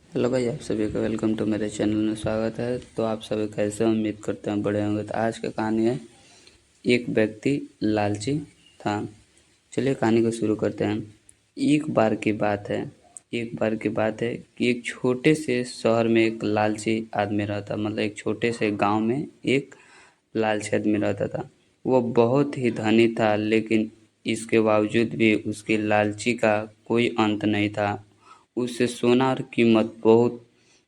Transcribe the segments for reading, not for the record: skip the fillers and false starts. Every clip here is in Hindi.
हेलो भाई, आप सभी का वेलकम टू मेरे चैनल में स्वागत है। तो आप सभी कैसे हैं? उम्मीद करते हैं बड़े होंगे। तो आज की कहानी है, एक व्यक्ति लालची था। चलिए कहानी को शुरू करते हैं। एक बार की बात है कि एक छोटे से शहर में एक लालची आदमी रहता, मतलब एक छोटे से गांव में एक लालची आदमी रहता था। वो बहुत ही धनी था, लेकिन इसके बावजूद भी उसकी लालची का कोई अंत नहीं था। उसे सोना और कीमत बहुत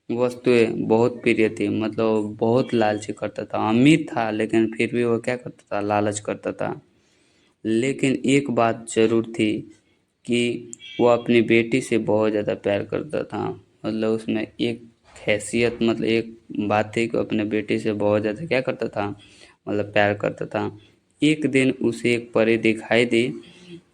वस्तुएं बहुत प्रिय थी, मतलब वो बहुत लालची करता था। अमीर था लेकिन फिर भी वो क्या करता था, लालच करता था। लेकिन एक बात जरूर थी कि वो अपनी बेटी से बहुत ज़्यादा प्यार करता था। मतलब उसमें एक हैसियत, मतलब एक बात थी कि वो अपने बेटी से बहुत ज़्यादा क्या करता था, मतलब प्यार करता था। एक दिन उसे एक परी दिखाई दी।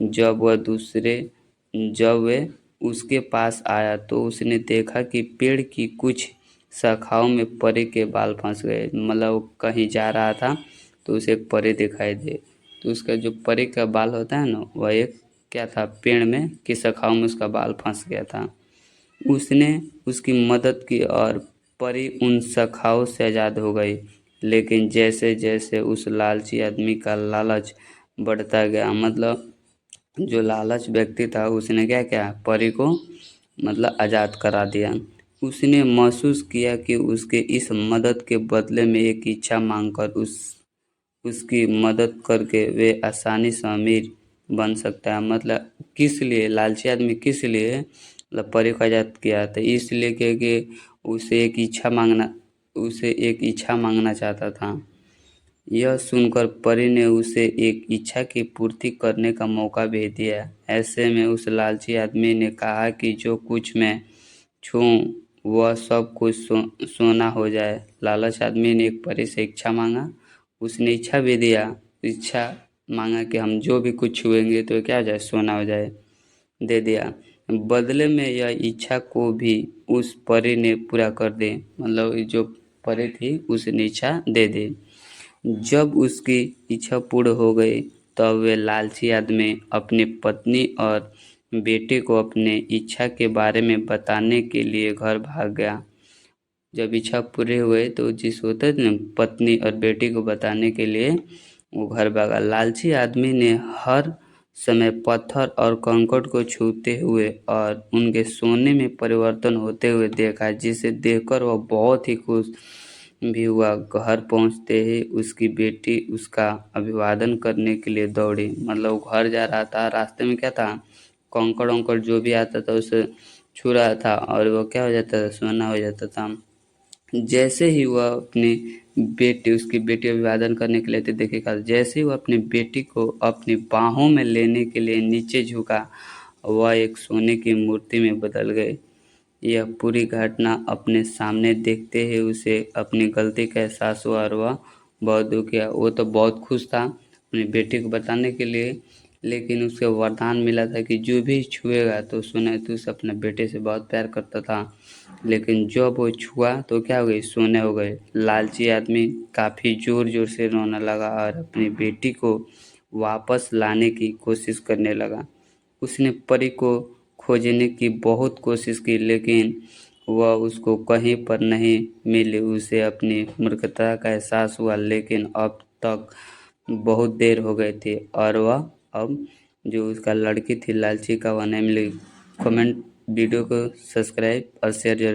जब वह दूसरे जब वह उसके पास आया तो उसने देखा कि पेड़ की कुछ शाखाओं में परी के बाल फंस गए। मतलब वो कहीं जा रहा था तो उसे एक परी दिखाई दे, तो उसका जो परी का बाल होता है ना, वह एक क्या था, पेड़ में की शाखाओं में उसका बाल फंस गया था। उसने उसकी मदद की और परी उन शाखाओं से आज़ाद हो गई। लेकिन जैसे जैसे उस लालची आदमी का लालच बढ़ता गया, मतलब जो लालच व्यक्ति था, उसने क्या किया, परी को मतलब आज़ाद करा दिया। उसने महसूस किया कि उसके इस मदद के बदले में एक इच्छा मांगकर उसकी मदद करके वे आसानी से अमीर बन सकता है। मतलब किस लिए लालची आदमी, किस लिए मतलब परी को आज़ाद किया था, इसलिए क्योंकि उसे एक इच्छा मांगना चाहता था। यह सुनकर परी ने उसे एक इच्छा की पूर्ति करने का मौका भी दिया। ऐसे में उस लालची आदमी ने कहा कि जो कुछ मैं छूऊं वह सब कुछ सोना हो जाए। लालच आदमी ने एक परी से इच्छा मांगा, उसने इच्छा भी दिया। इच्छा मांगा कि हम जो भी कुछ छुएंगे तो क्या हो जाए, सोना हो जाए। दे दिया। बदले में यह इच्छा को भी उस परी ने पूरा कर दी, मतलब ये जो परी थी उसने इच्छा दे दी। जब उसकी इच्छा पूर्ण हो गई तब वे लालची आदमी अपनी पत्नी और बेटे को अपने इच्छा के बारे में बताने के लिए घर भाग गया। जब इच्छा पूरे हुए तो जिस होते थे ना, पत्नी और बेटी को बताने के लिए वो घर भागा। लालची आदमी ने हर समय पत्थर और कंकड़ को छूते हुए और उनके सोने में परिवर्तन होते हुए देखा, जिसे देखकर वह बहुत ही खुश भी हुआ। घर पहुंचते ही उसकी बेटी उसका अभिवादन करने के लिए दौड़ी। मतलब वो घर जा रहा था, रास्ते में क्या था, कंकड़ वंकड़ जो भी आता था उसे छू रहा था और वो क्या हो जाता था, सोना हो जाता था। जैसे ही वह उसकी बेटी अभिवादन करने के लिए थी, देखेगा जैसे ही वह अपनी बेटी को अपनी बाहों में लेने के लिए नीचे झुका, वह एक सोने की मूर्ति में बदल गए। यह पूरी घटना अपने सामने देखते ही उसे अपनी गलती का एहसास हुआ और वह बहुत दुख किया। वो तो बहुत खुश था अपनी बेटी को बताने के लिए, लेकिन उसे वरदान मिला था कि जो भी छुएगा तो सुने, तो उसे अपने बेटे से बहुत प्यार करता था। लेकिन जब वो छुआ तो क्या हो गई, सोने हो गए। लालची आदमी काफ़ी ज़ोर ज़ोर से रोने लगा और अपनी बेटी को वापस लाने की कोशिश करने लगा। उसने परी को खोजने की बहुत कोशिश की, लेकिन वह उसको कहीं पर नहीं मिली। उसे अपनी मूर्खता का एहसास हुआ, लेकिन अब तक बहुत देर हो गई थी और वह अब जो उसका लड़की थी लालची का, वह नहीं मिली। कमेंट वीडियो को सब्सक्राइब और शेयर जरूर।